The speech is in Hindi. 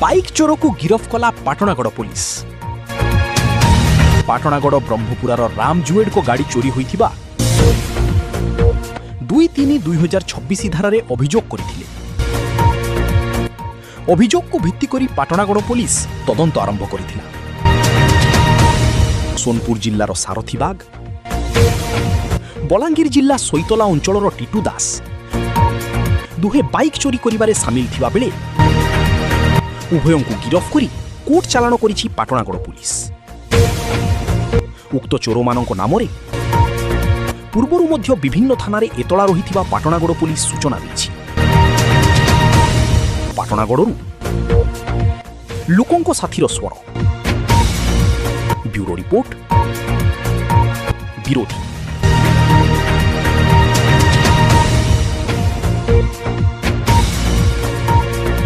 बाइक चोर को गिरफ कला पाटणागड़ पुलिस। पाटणागड़ ब्रह्मपुरार राम जुएड को गाड़ी चोरी होइथिबा 2-3-2026 धारा रे अभियोग करथिले। अभियोग को भित्ति करी पाटणागड़ पुलिस तदंत आरंभ करथिला। सोनपुर जिल्लार सारथीबाग, बलांगीर जिल्ला सैतला अंचलर टीटू दास दुहे बाइक चोरी करिबारे सामिल थिबा बेले उभयों को गिरफ करी कोर्ट चालाण करिछि पाटणागड़ पुलिस। उक्त चोरमानंक नामरे पूर्वरु मध्य विभिन्न थानारे एतला रहिथिबा पाटणागड़ पुलिस सूचना दैछि। पाटणागड़रू लोकंक साथीर स्वर। ब्यूरो रिपोर्ट विरोधी।